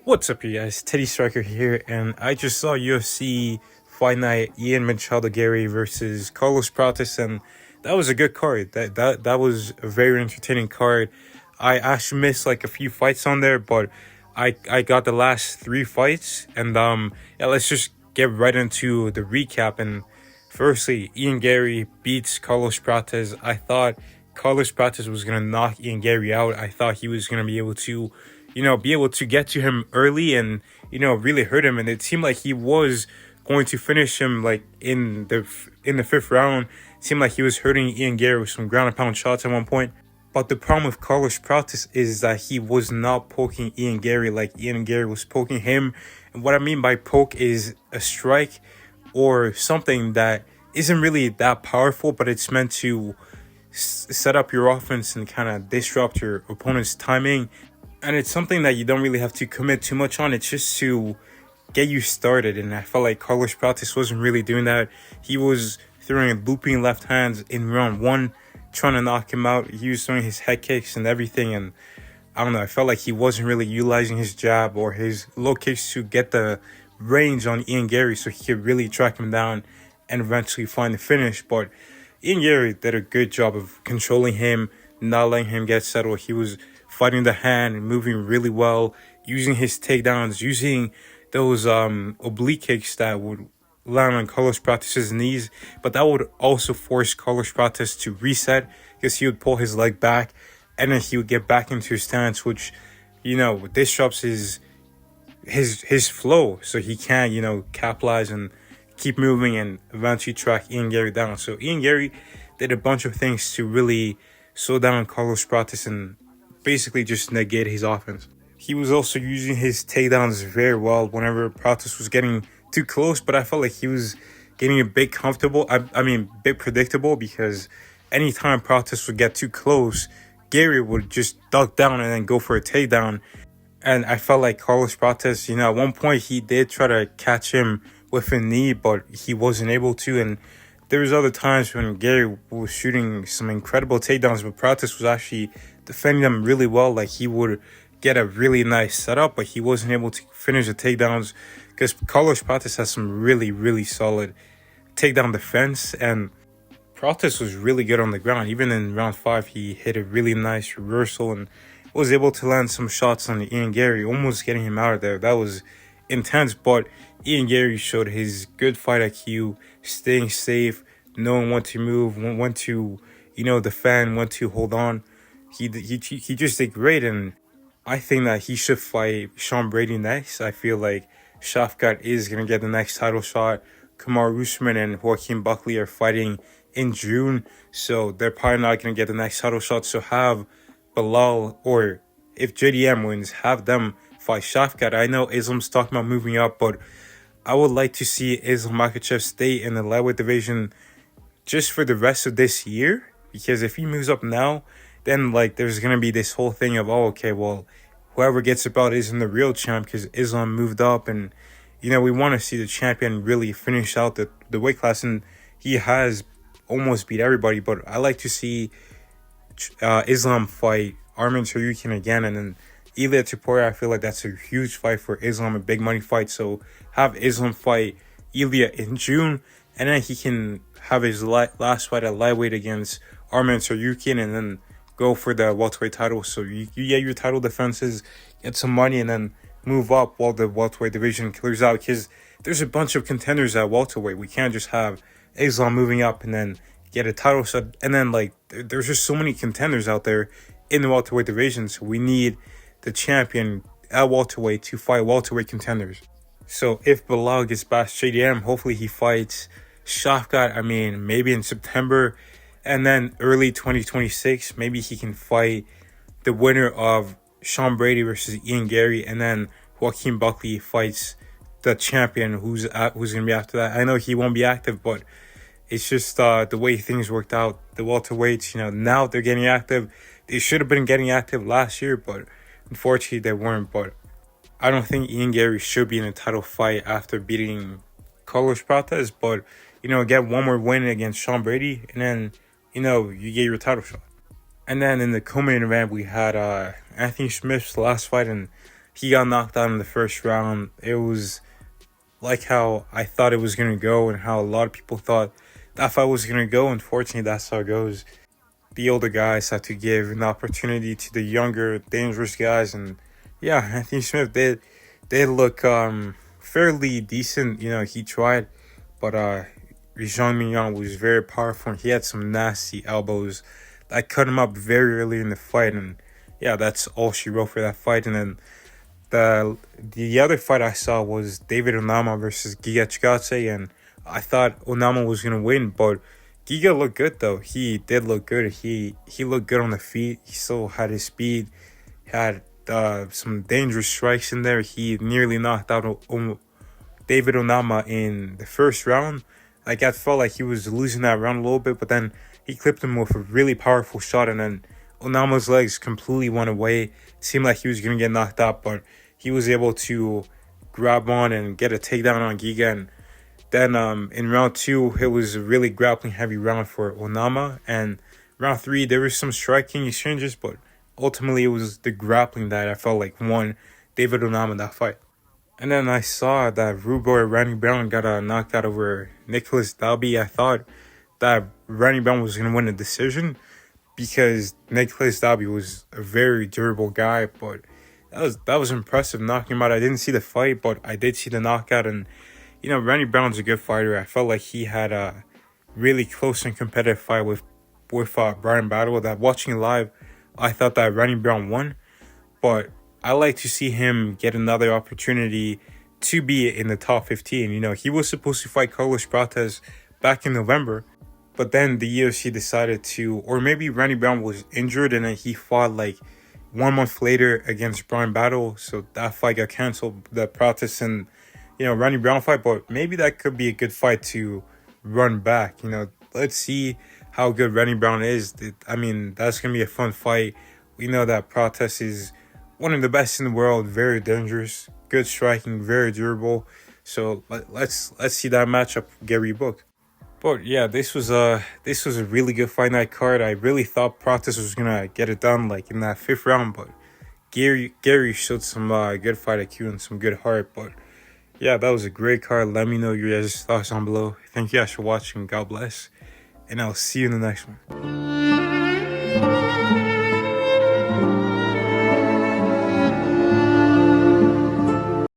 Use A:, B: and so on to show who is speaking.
A: What's up, you guys? Teddy Striker here, and I just saw UFC Fight Night Ian Machado Garry versus Carlos Prates, and that was a good card. That was a very entertaining card. I actually missed like a few fights on there, but I got the last three fights, and yeah, let's just get right into the recap. And firstly, Ian Garry beats Carlos Prates. I thought Carlos Prates was gonna knock Ian Garry out. I thought he was gonna be able to be able to get to him early and, really hurt him. And it seemed like he was going to finish him like in the fifth round. It seemed like he was hurting Ian Garry with some ground and pound shots at one point. But the problem with Carlos Prates is that he was not poking Ian Garry like Ian Garry was poking him. And what I mean by poke is a strike or something that isn't really that powerful, but it's meant to set up your offense and kind of disrupt your opponent's timing. And it's something that you don't really have to commit too much on. It's just to get you started. And I felt like Carlos Prates wasn't really doing that. He was throwing looping left hands in round one, trying to knock him out. He was throwing his head kicks and everything. And I don't know, I felt like he wasn't really utilizing his jab or his low kicks to get the range on Ian Garry so he could really track him down and eventually find the finish. But Ian Garry did a good job of controlling him, not letting him get settled. He was fighting the hand and moving really well, using his takedowns, using those oblique kicks that would land on Carlos Prates' knees, but that would also force Carlos Prates to reset because he would pull his leg back and then he would get back into his stance, which, disrupts his flow, so he can't, capitalize and keep moving and eventually track Ian Garry down. So Ian Garry did a bunch of things to really slow down Carlos Prates and basically just negate his offense. He was also using his takedowns very well whenever Prates was getting too close, but I felt like he was getting a bit comfortable. I mean, a bit predictable, because anytime Prates would get too close, Garry would just duck down and then go for a takedown. And I felt like Carlos Prates, at one point he did try to catch him with a knee, but he wasn't able to. And there was other times when Garry was shooting some incredible takedowns, but Prates was actually defending them really well. Like, he would get a really nice setup, but he wasn't able to finish the takedowns because Carlos Prates has some really, really solid takedown defense. And Prates was really good on the ground. Even in round 5, he hit a really nice reversal and was able to land some shots on Ian Garry, almost getting him out of there. That was intense, but Ian Garry showed his good fight IQ, staying safe, knowing when to move, when to, defend, when to hold on. He just did great, and I think that he should fight Sean Brady next. I feel like Shafkat is going to get the next title shot. Kamaru Usman and Joaquin Buckley are fighting in June, so they're probably not going to get the next title shot. So have Bilal, or if JDM wins, have them fight Shafkat. I know Islam's talking about moving up, but I would like to see Islam Makhachev stay in the lightweight division just for the rest of this year, because if he moves up now, then there's going to be this whole thing of, oh, okay, well, whoever gets the belt isn't the real champ because Islam moved up. And, we want to see the champion really finish out the weight class. And he has almost beat everybody. But I like to see Islam fight Arman Tsarukyan again. And then Ilia Topuria, I feel like that's a huge fight for Islam, a big money fight. So have Islam fight Ilia in June. And then he can have his last fight at lightweight against Arman Tsarukyan, and then go for the welterweight title. So you get your title defenses, get some money, and then move up while the welterweight division clears out, because there's a bunch of contenders at welterweight. We can't just have Islam moving up and then get a title shot. And then there's just so many contenders out there in the welterweight division. So we need the champion at welterweight to fight welterweight contenders. So if Bilal gets past JDM, hopefully he fights Shafkat, maybe in September. And then early 2026, maybe he can fight the winner of Sean Brady versus Ian Garry, and then Joaquin Buckley fights the champion who's going to be after that. I know he won't be active, but it's just the way things worked out. The welterweights, now they're getting active. They should have been getting active last year, but unfortunately they weren't. But I don't think Ian Garry should be in a title fight after beating Carlos Prates, but, get one more win against Sean Brady, and then you get your title shot. And then in the co-main event, we had Anthony Smith's last fight, and he got knocked out in the first round. It was like how I thought it was gonna go, and how a lot of people thought that fight was gonna go. Unfortunately, that's how it goes. The older guys had to give an opportunity to the younger, dangerous guys, and yeah, Anthony Smith did look fairly decent. You know, he tried, but Jean Mignon was very powerful, and he had some nasty elbows that cut him up very early in the fight, and yeah, that's all she wrote for that fight. And then the other fight I saw was David Onama versus Giga Chikadze, and I thought Onama was gonna win, but Giga looked good though. He did look good. He looked good on the feet. He still had his speed. Had some dangerous strikes in there. He nearly knocked out David Onama in the first round. Like, I felt like he was losing that round a little bit, but then he clipped him with a really powerful shot, and then Onama's legs completely went away. It seemed like he was gonna get knocked out, but he was able to grab on and get a takedown on Giga. And then in round two, it was a really grappling heavy round for Onama. And round three, there was some striking exchanges, but ultimately it was the grappling that I felt like won David Onama that fight. And then I saw that Rude Boy Randy Brown got knocked out over Nicholas Dalby. I thought that Randy Brown was going to win the decision because Nicholas Dalby was a very durable guy, but that was impressive knocking him out. I didn't see the fight, but I did see the knockout, and you know, Randy Brown's a good fighter. I felt like he had a really close and competitive fight with Brian Battle. That watching live, I thought that Randy Brown won, but I like to see him get another opportunity to be in the top 15. You know, he was supposed to fight Carlos Prates back in November, but then the UFC decided to, or maybe Randy Brown was injured and then he fought like 1 month later against Brian Battle, so that fight got canceled, the Prates and, you know, Randy Brown fight. But maybe that could be a good fight to run back. You know, let's see how good Randy Brown is. I mean, that's gonna be a fun fight. We know that Prates is one of the best in the world, very dangerous, good striking, very durable. So let's see that matchup Garry booked. But yeah, this was a really good fight night card. I really thought Prates was gonna get it done like in that fifth round, but Garry showed some good fight IQ and some good heart. But yeah, that was a great card. Let me know your guys' thoughts down below. Thank you guys for watching. God bless, and I'll see you in the next one.